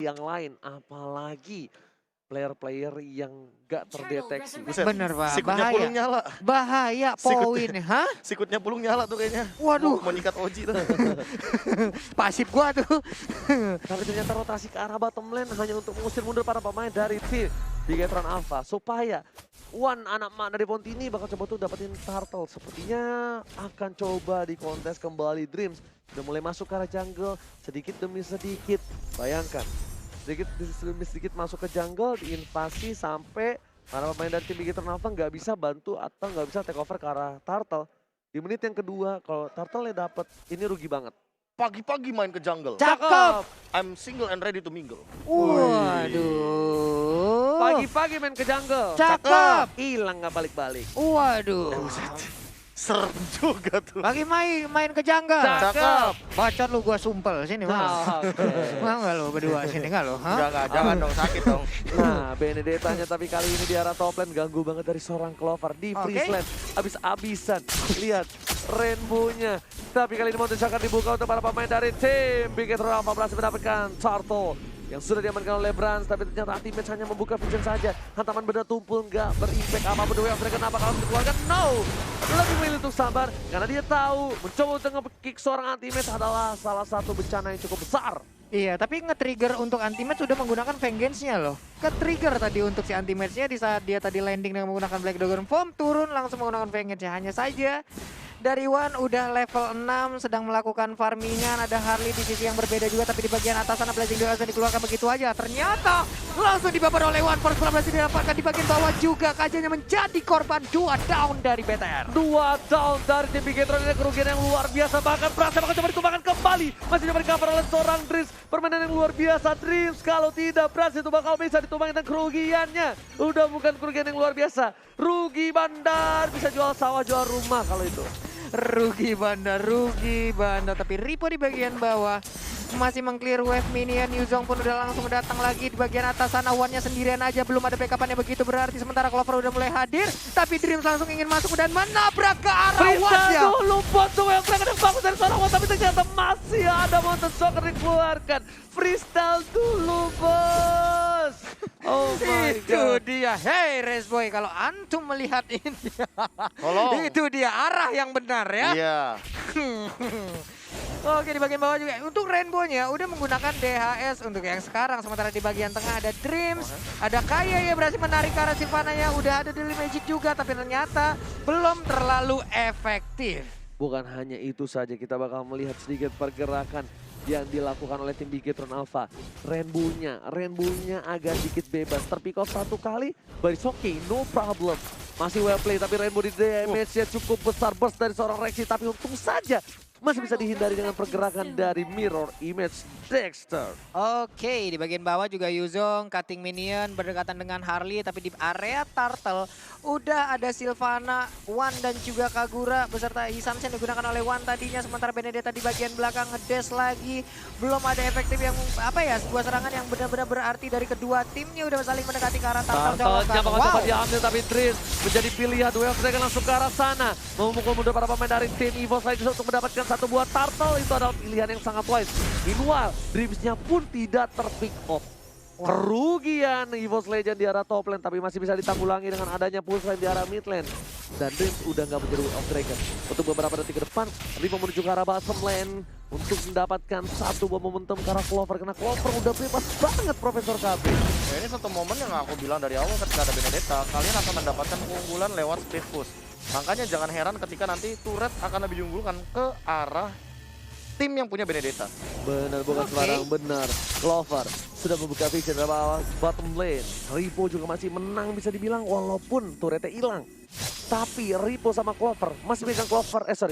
yang lain. Apalagi player-player yang gak terdeteksi. Buset, Bener Pak, sikutnya bahaya. pulung nyala. Bahaya Sikut- poin, hah? Sikutnya pulung nyala tuh kayaknya. Waduh. Mau nyikat Oji tuh. Pasif gua tuh. Tapi ternyata rotasi ke arah bottom lane hanya untuk mengusir mundur para pemain dari tim Bigetron Alpha. Supaya Wan anak mak dari Pontini bakal coba tuh dapetin turtle. Sepertinya akan coba di kontes kembali Dreams. Udah mulai masuk ke arah jungle sedikit demi sedikit. Bayangkan. Sedikit demi sedikit masuk ke jungle, diinvasi sampai para pemain dari tim Bigetron Alpha nggak bisa bantu atau nggak bisa take over ke arah turtle. Di menit yang kedua, kalau turtle-nya dapet, ini rugi banget. Pagi-pagi main ke jungle. Cakep. I'm single and ready to mingle. Waduh. Pagi-pagi main ke jungle. Cakep. Hilang nggak balik-balik. Waduh. Serem juga tuh. Lagi main ke jungle. Cakep. Bacot lu gua sumpel sini mau. Mau nggak lu berdua sini nggak lu? Hah? Enggak, jangan dong, sakit dong. Nah, Benedetta-nya tapi kali ini di arah top lane ganggu banget dari seorang Clover di freeze lane. Abis-abisan. Lihat rainbow-nya. Tapi kali ini Mountain Shock akan dibuka untuk para pemain dari tim Bigetron Alpha berhasil mendapatkan Turtle yang sudah diamankan oleh Brans, tapi ternyata Ultimate hanya membuka vision saja. Hantaman benda tumpul nggak berimpact apapun. The Way of Dragon apa kalau dikeluarkan? No! Lebih memilih untuk sabar karena dia tahu mencoba untuk nge-kick seorang Ultimate adalah salah satu bencana yang cukup besar. Iya, tapi nge-trigger untuk Ultimate sudah menggunakan Vengeance-nya loh. Ke-trigger tadi untuk si Ultimate-nya di saat dia tadi landing dengan menggunakan Black Dragon Form, turun langsung menggunakan Vengeance-nya. Hanya saja dari Wan udah level 6 sedang melakukan farmingan, ada Harley di sisi yang berbeda juga, tapi di bagian atas sana Blazing Duel dikeluarkan begitu aja. Ternyata langsung dibabar oleh Wan, first blood berhasil didapatkan di bagian bawah juga. Kajanya menjadi korban 2 down dari BTR. 2 down dari tim Bigetron, ini kerugian yang luar biasa. Bahkan Brans bakal coba ditumbangkan kembali. Masih coba di-cover oleh seorang Dreams. Permainan yang luar biasa Dreams. Kalau tidak Brans itu bakal bisa ditumbangkan, dan kerugiannya udah bukan kerugian yang luar biasa. Rugi bandar, bisa jual sawah, jual rumah kalau itu. Rugi banda, tapi Ripo di bagian bawah masih meng-clear wave minion. Yuzong pun udah langsung datang lagi di bagian atas sana. Wan-nya sendirian aja, belum ada backup-nya begitu berarti. Sementara Clover udah mulai hadir, tapi Dreams langsung ingin masuk dan menabrak ke arah Wan-nya. Freestyle dulu buat The Way of Dragon yang bagus dari seorang Wan, tapi ternyata masih ada Mountain Shock dikeluarkan. Freestyle dulu bos. Oh my Itu god. dia, hey Resboy, kalau antum melihat ini, Tolong. itu dia arah yang benar ya. Iya. Oke, di bagian bawah juga untuk Rainbow-nya udah menggunakan DHS untuk yang sekarang. Sementara di bagian tengah ada Dreams, ada Kaya yang berhasil menarik ke arah Sylvana-nya. Udah ada Daily Magic juga, tapi ternyata belum terlalu efektif. Bukan hanya itu saja, kita bakal melihat sedikit pergerakan yang dilakukan oleh tim Bigetron Alpha. Rainbow-nya agak sedikit bebas. Terpick off satu kali, but it's okay, no problem. Masih well play, tapi Rainbow di damage-nya cukup besar. Burst dari seorang Rexy, tapi untung saja masih bisa dihindari dengan pergerakan dari Mirror Image Dexter. Oke, di bagian bawah juga Yuzong cutting minion berdekatan dengan Harley, tapi di area Turtle udah ada Sylvana, Wan dan juga Kagura beserta Hisamsen digunakan oleh Wan tadinya. Sementara Benedetta di bagian belakang ngedes lagi. Belum ada efektif yang sebuah serangan yang benar-benar berarti dari kedua timnya udah saling mendekati ke arah Turtle. Turtle-nya bakal coba diambil, tapi Dreams menjadi pilihan. The Way of Dragon langsung ke arah sana. Memukul mundur para pemain dari tim EVOS lagi untuk mendapatkan satu buah Turtle. Itu adalah pilihan yang sangat wise. Meanwhile, Dreams-nya pun tidak terpick off. Kerugian EVOS Legend di arah top lane, tapi masih bisa ditanggulangi dengan adanya push lane di arah mid lane. Dan Dreams udah nggak menjadi Way of Dragon. Untuk beberapa detik ke depan, Ripo menuju ke arah bottom lane untuk mendapatkan satu buah momentum ke arah Clover. Karena Clover udah bebas banget Profesor KB. Ya, ini satu momen yang aku bilang dari awal ketika ada Benedetta, kalian akan mendapatkan keunggulan lewat split push. Makanya jangan heran ketika nanti turret akan lebih diunggulkan ke arah tim yang punya Benedetta. Benar, bukan sembarang benar. Clover sudah membuka vision dari bawah bottom lane. Ripo juga masih menang bisa dibilang walaupun turretnya hilang. Tapi Ripo sama Clover masih megang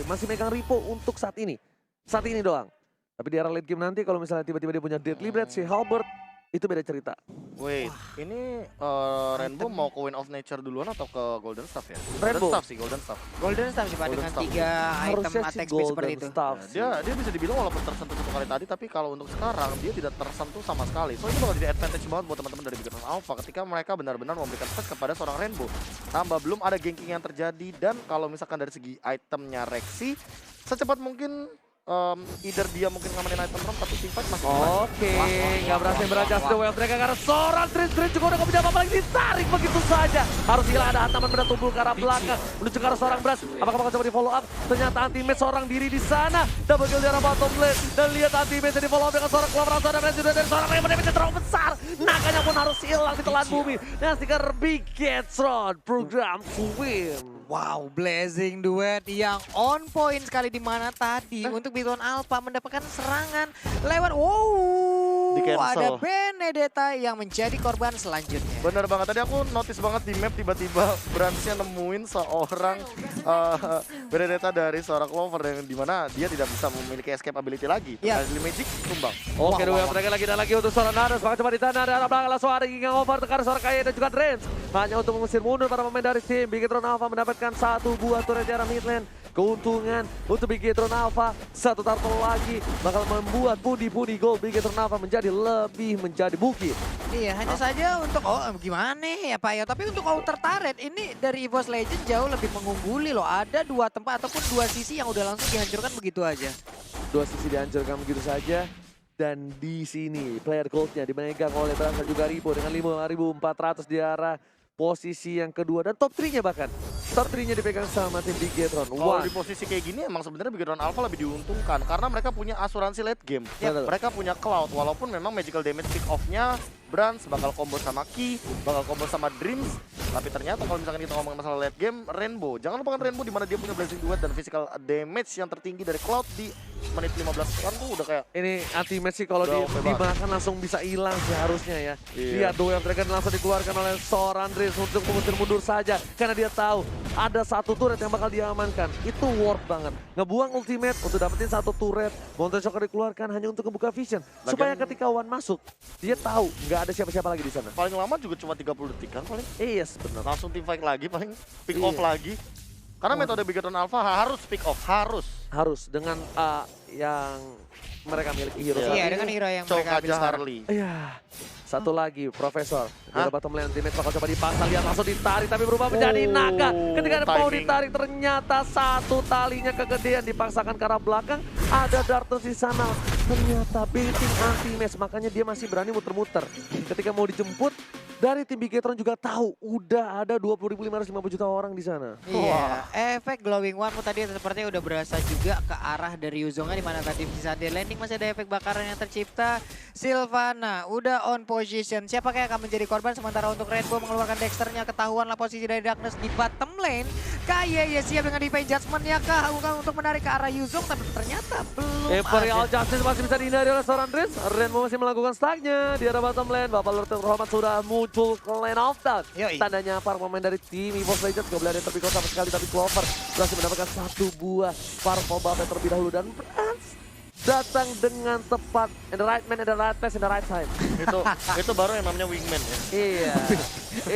masih megang Ripo untuk saat ini. Saat ini doang. Tapi di arah late game nanti kalau misalnya tiba-tiba dia punya Deadly Blade, si Halberd, itu beda cerita. Wait, ini Rainbow mau ke Wind of Nature duluan atau ke Golden Staff ya? Rainbow. Golden Staff sih, Golden Staff. Golden Staff sih Pak Golden dengan Staff. 3 item Harusnya attack si speed seperti Golden itu. Staff Nah, sih. dia bisa dibilang walaupun tersentuh satu kali tadi, tapi kalau untuk sekarang dia tidak tersentuh sama sekali. So ini bakal jadi advantage banget buat teman-teman dari Bigetron Alpha ketika mereka benar-benar memberikan space kepada seorang Rainbow. Tambah belum ada ganking yang terjadi, dan kalau misalkan dari segi itemnya Rexy, secepat mungkin either dia mungkin ngamanin item roam tapi teamfight masih Oke, nggak berhasil berangkat The Wave mereka karena seorang Trin juga udah gak punya apa-apa lagi, ditarik begitu saja. Harus hilang, ada hantaman benda tubuh ke arah belakang menuju ke arah seorang Brass. Apakah bakal coba di follow up? Ternyata Anti-Match seorang diri di sana. Double kill di arah bottom lane dan lihat Anti-Match di follow up dengan seorang Clover, seorang Brass juga dari seorang Raymond yang terlalu besar. Nakanya pun harus hilang di telan bumi. Dan stiker Bigetron program to win. Wow, blazing duet yang on point sekali di mana tadi untuk Biton Alpha mendapatkan serangan lewat Di-cancel. ada Benedetta yang menjadi korban selanjutnya. Bener banget, tadi aku notice banget di map tiba-tiba Bransnya nemuin seorang Benedetta dari seorang Clover yang dimana dia tidak bisa memiliki escape ability lagi. Iya. Dari Magic tumbang. Oke, The Wave mereka lagi dan lagi untuk seorang Nadas. Bakal coba ditahan dari arah belakang langsung ada Gingang over tekan seorang Kaya dan juga Drains. Hanya untuk mengusir mundur para pemain dari tim Bigetron Alpha mendapatkan satu buah turret di arah mid lane. Keuntungan untuk Bigetron Alpha, satu turtle lagi bakal membuat pudi-pudi gold Bigetron Alpha menjadi bukit. Iya, hanya saja untuk gimana ya Pak ya. Tapi untuk counter turret ini dari EVOS Legend jauh lebih mengungguli loh. Ada dua tempat ataupun dua sisi yang udah langsung dihancurkan begitu aja. Dua sisi dihancurkan begitu saja. Dan di sini player goldnya dimegang oleh Bransa juga Ribo dengan 5.400 di arah posisi yang kedua dan top 3-nya bahkan. Top 3-nya dipegang sama tim Bigetron. Kalau Wah, di posisi kayak gini emang sebenarnya Bigetron Alpha lebih diuntungkan karena mereka punya asuransi late game. Betul. Mereka punya Cloud walaupun memang magical damage pick off-nya Brans bakal combo sama Ki, bakal combo sama Dreams. Tapi ternyata kalau misalkan kita ngomongin masalah late game, Rainbow. Jangan lupakan Rainbow di mana dia punya Blazing Duet dan physical damage yang tertinggi dari Cloud di menit 15 kan tuh udah kayak ini Anti-Match sih kalau Udah oke banget. dimakan langsung bisa hilang sih harusnya ya. Iya. Lihat The Wave mereka langsung dikeluarkan oleh seorang Andres untuk mengusir mundur saja. Karena dia tahu ada satu turret yang bakal diamankan. Itu worth banget. Ngebuang ultimate untuk dapetin satu turret. Monster Shocker dikeluarkan hanya untuk membuka vision. Supaya ketika One masuk, dia tahu nggak ada siapa-siapa lagi di sana. paling lama juga cuma 30 detik kan paling. Yes, benar. Langsung team fight lagi paling pick Iya. off lagi. Karena metode Bigetron Alpha harus pick off, harus. Harus dengan yang mereka miliki hero Iya. saat Iya, ini. dengan hero yang Cok mereka ambil aja sekarang. Harley. Iya, satu lagi Profesor. Hah? Dari bottom lane Anti-Match bakal coba dipasang, lihat langsung ditarik tapi berubah menjadi naga. Ketika ada mau timing. ditarik ternyata satu talinya kegedean dipaksakan ke arah belakang. Ada Dartus di sana. Ternyata baiting Anti-Match, makanya dia masih berani muter-muter. Ketika mau dijemput dari tim Bigetron juga tahu udah ada 20.550 juta orang di sana. Iya, efek glowing one tadi sepertinya udah berasa juga ke arah dari Yuzongnya di mana tadi di saat dia landing masih ada efek bakaran yang tercipta. Sylvana udah on position. Siapakah yang akan menjadi korban sementara untuk Rainbow mengeluarkan Dexternya, ketahuanlah posisi dari Darkness di bottom lane. Kaye ya siap dengan Divine Judgment-nya kah bukan untuk menarik ke arah Yuzong tapi ternyata belum Imperial ada. Justice masih bisa dihindari oleh seorang Dreams. Rainbow masih melakukan stacknya di arah bottom lane. Bapak Lord terhormat sudah muncul ke lane of down. Yoi. Tandanya para pemain dari tim EVOS Legends gak boleh ada yang terpikir sama sekali. Tapi Clover berhasil mendapatkan satu buah Purple Buff terlebih dahulu. Dan Brans datang dengan tepat. In the right man, in the right place, in the right time. itu baru yang namanya wingman ya. Iya.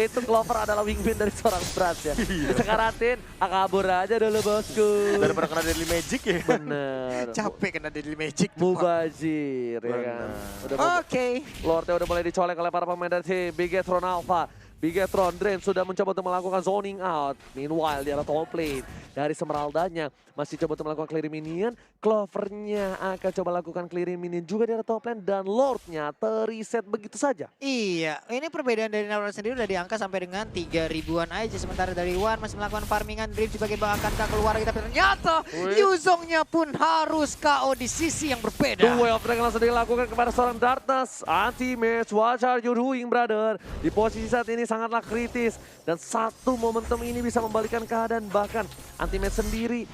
Itu Clover adalah wingman dari seorang Brans ya. Sekaratin, kabur aja dulu bosku. Daripada kena Deadly Magic ya. Bener. Capek kena Deadly Magic. Mubazir ya kan. Udah mau Oke. Lordnya udah mulai dicolek oleh para pemain dari tim Bigetron Alpha. Bigetron Drain sudah mencoba untuk melakukan zoning out. Meanwhile di arah top lane dari Smeraldanya masih coba untuk melakukan clearing minion. Clovernya akan coba lakukan clearing minion juga di arah top lane. Dan Lordnya teriset begitu saja. Iya, ini perbedaan dari Naruto sendiri udah diangkat sampai dengan 3.000-an aja. Sementara dari Wan masih melakukan farmingan Dream di bagian bawah akankah keluar tapi ternyata Yuzongnya pun harus KO di sisi yang berbeda. The Way of Dragon langsung dilakukan kepada seorang Darkness. Anti-Match, what are you doing brother? Di posisi saat ini sangatlah kritis. Dan satu momentum ini bisa membalikan keadaan. Bahkan Anti-Match sendiri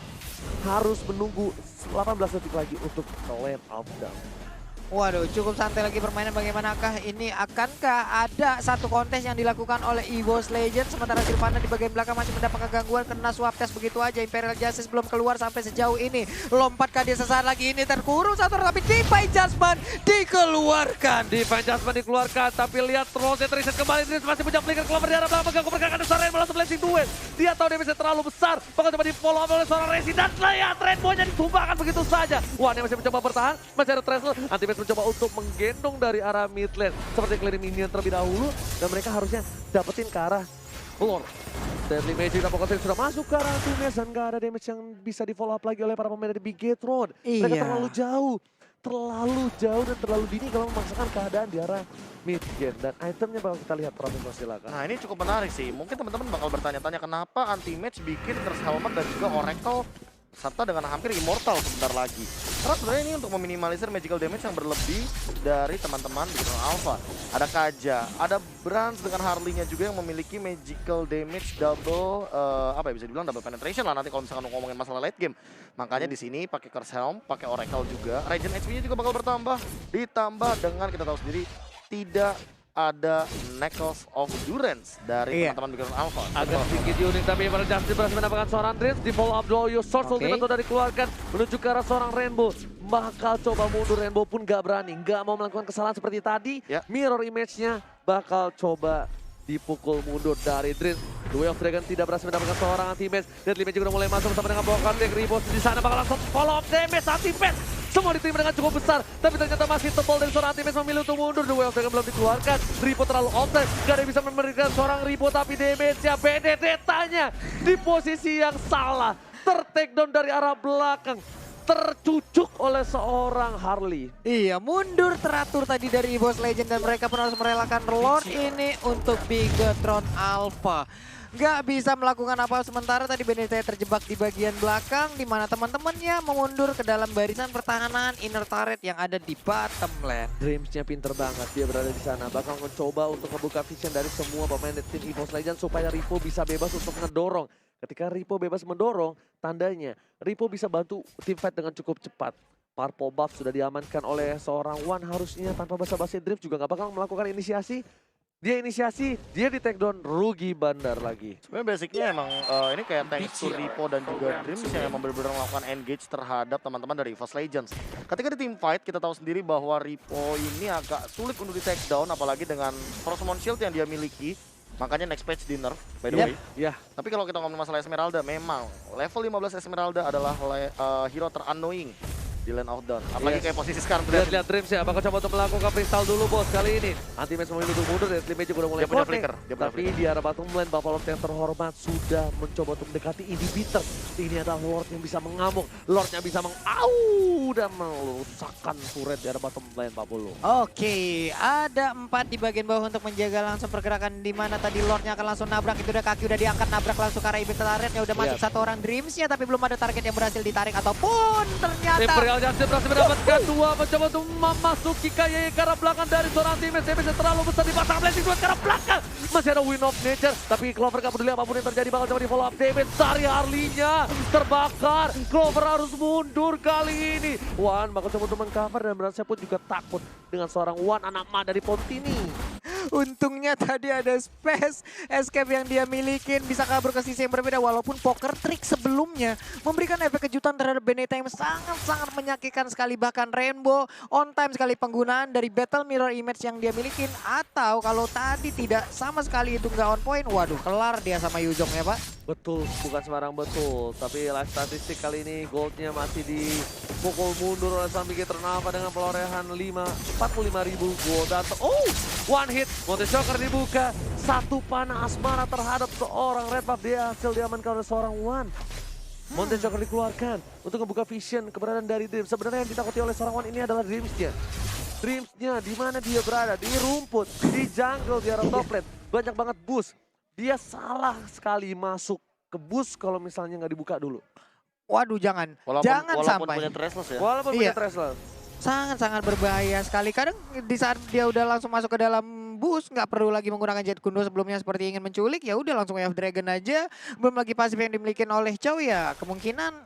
harus menunggu 18 detik lagi untuk ke lane of down. Waduh, cukup santai lagi permainan. Bagaimanakah ini? Akankah ada satu kontes yang dilakukan oleh EVOS Legends sementara Sylvana di bagian belakang masih mendapatkan gangguan kena swap test begitu aja. Imperial Justice belum keluar sampai sejauh ini. Lompatkah dia sesaat lagi ini terkurung satu tapi Divine Judgment dikeluarkan. Divine Judgment dikeluarkan, tapi lihat Rose terreset kembali. Dreams masih punya flicker Clover di arah belakang mengganggu pergerakan dari seorang Rainbow langsung blessing duet. Dia tahu damage terlalu besar, bakal coba di follow up oleh seorang Resi dan lihat Rainbow-nya ditumbangkan begitu saja. Wah, dia masih mencoba bertahan, masih ada Trestle. Anti-Match mencoba untuk menggendong dari arah mid lane seperti clearing minion terlebih dahulu dan mereka harusnya dapetin ke arah Lord Deadly Magic tampaknya sudah masuk ke arah Antimates dan gak ada damage yang bisa di follow up lagi oleh para pemain dari Big Gate Road. Mereka Iya. terlalu jauh dan terlalu dini kalau memaksakan keadaan di arah mid game. Dan itemnya bakal kita lihat, Profesor silakan. Nah ini cukup menarik sih. Mungkin teman-teman bakal bertanya-tanya kenapa Anti-Match bikin Curse Helmet dan juga Oracle serta dengan hampir immortal sebentar lagi. Karena sebenarnya ini untuk meminimalisir magical damage yang berlebih dari teman-teman di Alpha. Ada Kaja, ada Brans dengan Harley-nya juga yang memiliki magical damage double, apa ya bisa dibilang double penetration lah nanti kalau misalkan ngomongin masalah late game. Makanya di sini pakai Curse Helm, pakai Oracle juga. Regen HP-nya juga bakal bertambah, ditambah dengan kita tahu sendiri tidak ada Necklace of Endurance dari teman-teman Big Alpha. Agak sedikit unik tapi para Justin berhasil mendapatkan seorang Dreams di follow up Doyo Source Ultimate sudah dikeluarkan menuju ke arah seorang Rainbow. Bakal coba mundur, Rainbow pun gak berani, gak mau melakukan kesalahan seperti tadi. Mirror image-nya bakal coba dipukul mundur dari Dreams. The Way of Dragon tidak berhasil mendapatkan seorang anti-match. Deadly Magic udah mulai masuk bersama dengan Bokar Deck. Ribos di sana bakal langsung follow up damage anti-match. Semua diterima dengan cukup besar, tapi ternyata masih tebal dari seorang anti-match memilih untuk mundur. The Way of Dragon belum dikeluarkan. Ripo terlalu offside, gak ada yang bisa memberikan seorang Ripo, tapi damage-nya Benedetta-nya di posisi yang salah. Ter-takedown dari arah belakang. Tercucuk oleh seorang Harley. Iya, mundur teratur tadi dari Boss Legend dan mereka pun harus merelakan Lord ini untuk Bigetron Alpha. Gak bisa melakukan apa sementara tadi Benedetta terjebak di bagian belakang di mana teman-temannya memundur ke dalam barisan pertahanan inner turret yang ada di bottom lane. Dreams-nya pinter banget, dia berada di sana. Bakal mencoba untuk membuka vision dari semua pemain tim EVOS Legends supaya Ripo bisa bebas untuk ngedorong. Ketika Ripo bebas mendorong, tandanya Ripo bisa bantu team fight dengan cukup cepat. Purple buff sudah diamankan oleh seorang Wan, harusnya tanpa basa-basi Dreams juga gak bakal melakukan inisiasi. Dia inisiasi, dia di take down, rugi bandar lagi. Sebenarnya basicnya emang ini kayak thanks to Ripo dan juga Dreams yang emang benar-benar melakukan engage terhadap teman-teman dari EVOS Legends. Ketika di team fight kita tahu sendiri bahwa Ripo ini agak sulit untuk di take down apalagi dengan Frostmourne Shield yang dia miliki. Makanya next patch di nerf, by the way. Ya. Tapi kalau kita ngomong masalah Esmeralda, memang level 15 Esmeralda adalah hero ter-annoying di Land of Dawn. Apalagi kayak posisi sekarang. Lihat Dreams ya, bakal coba untuk melakukan freestyle dulu bos kali ini. Anti-match memilih untuk mundur, Deadly Magic udah mulai Dia punya connect. flicker, dia punya Tapi di arah bottom lane, Buffalo yang terhormat sudah mencoba untuk mendekati inhibitor. Ini adalah Lord yang bisa mengamuk, Lordnya bisa dan merusakkan turret di arah bottom lane Buffalo. Oke, ada 4 di bagian bawah untuk menjaga langsung pergerakan di mana tadi Lordnya akan langsung nabrak. Itu udah kaki udah diangkat nabrak langsung ke arah inhibitor turretnya. Udah masuk satu orang Dreamsnya tapi belum ada target yang berhasil ditarik ataupun ternyata Imperial Justice berhasil mendapatkan dua, mencoba untuk memasuki KYY ke arah belakang dari seorang teammate. Damage terlalu besar dipasang blessing dua ke arah belakang. Masih ada Wind of Nature, tapi Clover gak peduli apapun yang terjadi, bakal coba di follow up damage dari Harley-nya. Terbakar, Clover harus mundur kali ini. Wan bakal coba untuk mengcover dan berasa pun juga takut dengan seorang Wan anak ma dari Pontini. untungnya tadi ada space escape yang dia milikin, bisa kabur ke sisi yang berbeda walaupun poker trick sebelumnya memberikan efek kejutan terhadap Benedetta yang sangat-sangat menyakitkan sekali. Bahkan Rainbow on time sekali penggunaan dari battle mirror image yang dia milikin, atau kalau tadi tidak sama sekali itu nggak on point, waduh kelar dia sama Yuzong ya Pak. Betul, bukan sembarang betul. Tapi live statistik kali ini goldnya masih dipukul mundur oleh sang Bigetron Alpha dengan perolehan 45.000 gold. Dan one hit, Monte Shocker dibuka. Satu panah asmara terhadap seorang red buff, dia hasil diamankan oleh seorang Wan. Monte Shocker dikeluarkan untuk membuka vision keberadaan dari Dreams. Sebenarnya yang ditakuti oleh seorang Wan ini adalah Dreams-nya. Dreams-nya di mana dia berada? Di rumput, di jungle, di arah top lane. Banyak banget boost. Dia salah sekali masuk ke bus kalau misalnya nggak dibuka dulu. Waduh jangan Walaupun sampai. punya Trestless ya. Walaupun punya Trestless. Sangat-sangat berbahaya sekali. Kadang di saat dia udah langsung masuk ke dalam bus, nggak perlu lagi menggunakan Jet Kundo sebelumnya seperti ingin menculik, ya udah langsung Way of Dragon aja. Belum lagi pasif yang dimiliki oleh Chow, ya kemungkinan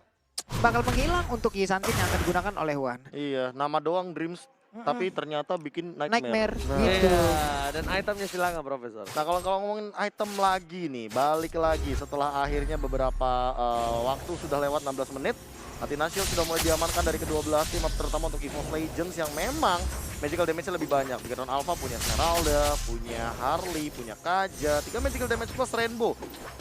bakal menghilang untuk Yi Santin yang akan digunakan oleh Wan. Iya, nama doang Dreams. Tapi ternyata bikin Nightmare. Nah, Gitu. Iya, dan itemnya silakan Profesor. Nah kalau ngomongin item lagi nih, balik lagi setelah akhirnya beberapa waktu sudah lewat 16 menit. Athena Shield sudah mulai diamankan dari kedua belah tim, terutama untuk EVOS Legends yang memang magical damage-nya lebih banyak. Bigetron Alpha punya Esmeralda, punya Harley, punya Kaja, 3 magical damage plus Rainbow.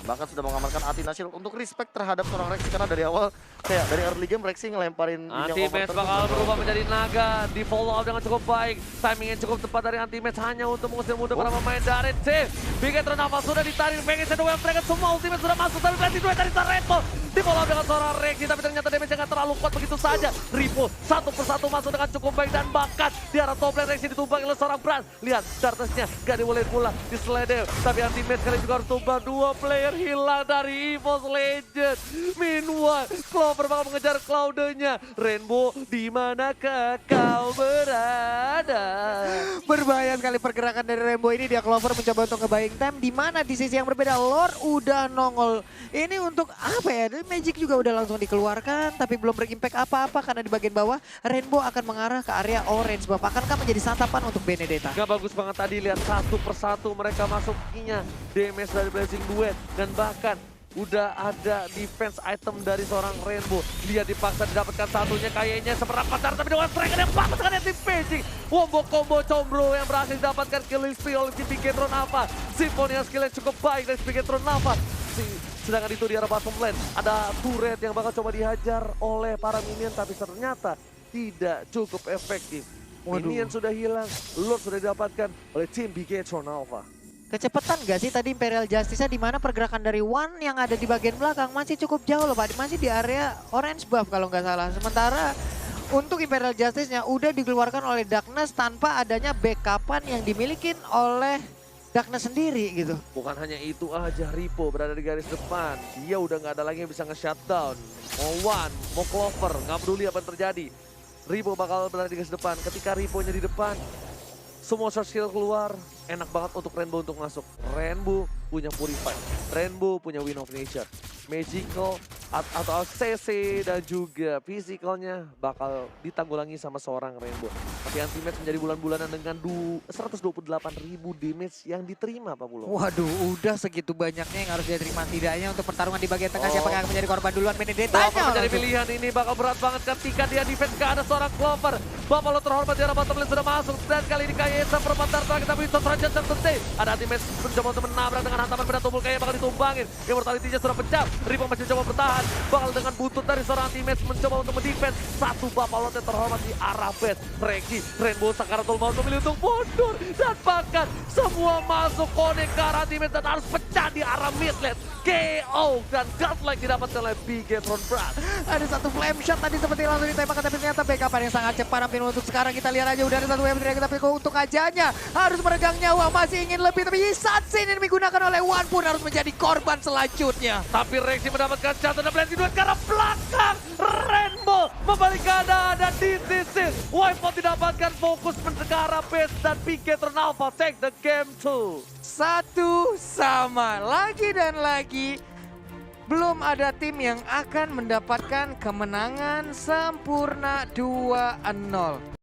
Bahkan sudah mengamankan Athena Shield untuk respect terhadap seorang Rexy karena dari awal kayak dari early game Rexy ngelemparin Anti-match bakal berubah menjadi naga, di follow up dengan cukup baik, timingnya cukup tepat dari anti-match hanya untuk mengusir mundur para pemain dari tim. Bigetron Alpha sudah ditarik, pengen Shadow Wave Dragon, semua ultimate sudah masuk, tapi berarti duet dari Rainbow. Di follow up dengan seorang Rexy, tapi ternyata damage-nya nggak terlalu kuat begitu saja. Ripple satu persatu masuk dengan cukup baik dan bahkan di arah top lane Rexy ditumbang oleh seorang Brand. Lihat, Darkness-nya nggak dibolehin pulang, di Sledel, tapi anti-match kali juga harus tumbang. 2 player hilang dari EVOS Legend. Meanwhile, Clover bakal mengejar Cloud-nya. Rainbow, di manakah kau berada? Berbahaya sekali pergerakan dari Rainbow ini. Dia Clover mencoba untuk nge-buying time. Di mana di sisi yang berbeda Lord udah nongol. Ini untuk apa ya? Magic juga udah langsung dikeluarkan. Tapi belum berimpact apa-apa karena di bagian bawah Rainbow akan mengarah ke area orange. Akankah menjadi santapan untuk Benedetta? Gak bagus banget tadi, lihat satu persatu mereka masukinya. Damage dari Blazing Duet. Dan bahkan udah ada defense item dari seorang Rainbow. Dia dipaksa didapatkan satunya kayaknya seberapa cara, tapi dengan striker yang bagus dengan tim Paging. Wombo combo combro yang berhasil didapatkan killing spree oleh si Bigetron Alpha. Symphony yang skill yang cukup baik dari Bigetron Alpha. Sedangkan itu di arah bottom lane ada turret yang bakal coba dihajar oleh para minion, tapi ternyata tidak cukup efektif. Minion sudah hilang, Lord sudah didapatkan oleh tim Bigetron Alpha. Kecepatan gak sih tadi Imperial Justice-nya, di mana pergerakan dari One yang ada di bagian belakang masih cukup jauh loh Pak, masih di area orange buff kalau nggak salah. Sementara untuk Imperial Justice-nya udah dikeluarkan oleh Darkness tanpa adanya backupan yang dimiliki oleh Darkness sendiri gitu. Bukan hanya itu aja, Ripo berada di garis depan. Dia udah nggak ada lagi yang bisa nge-shutdown. Mau One, mau Clover, nggak peduli apa yang terjadi. Ripo bakal berada di garis depan. Ketika Ripo-nya di depan, semua short skill keluar, enak banget untuk Rainbow untuk masuk. Rainbow punya Purify, Rainbow punya Wind of Nature, Magical atau CC dan juga Physicalnya bakal ditanggulangi sama seorang Rainbow. Tapi anti-match menjadi bulan-bulanan dengan 128.000 damage yang diterima Pak Pulo. Waduh, udah segitu banyaknya yang harus diterima tidaknya untuk pertarungan di bagian tengah. Siapa yang akan menjadi korban duluan? Benedetta Menjadi pilihan ini bakal berat banget ketika dia defense ke ada seorang Clover. Bapak lo terhormat di arah bottom lane sudah masuk, dan kali ini kayaknya seperempat terakhir, tapi itu saja tertentu. Ada anti-match mencoba untuk menabrak dengan hantaman benda tubuh, kayaknya bakal ditumbangin. Immortality-nya sudah pecah, Ripo masih mencoba bertahan. Bakal dengan butut dari seorang anti-match mencoba untuk mendefense. Satu Bapak yang terhormat di arah base. Regi, Rainbow Sakaratul mau memilih untuk mundur. Dan bahkan semua masuk connect ke arah anti-match dan harus pecah di arah mid lane. KO dan godlike didapatkan oleh Bigetron Brand. Ada satu flame shot tadi seperti langsung ditembakkan, tapi ternyata backupan yang sangat cepat. Hampir untuk sekarang kita lihat aja udah ada satu wave drag, tapi untuk Kajanya harus meregang nyawa, masih ingin lebih, tapi Assassin ini digunakan oleh One pun harus menjadi korban selanjutnya. Tapi Rexy mendapatkan jatuh dan Blazing Duet ke arah belakang. Rainbow membalik keadaan dan di sisi Wipebot didapatkan, fokus ke arah base dan Bigetron Alpha take the game 2. Satu sama lagi dan lagi. Belum ada tim yang akan mendapatkan kemenangan sempurna 2-0.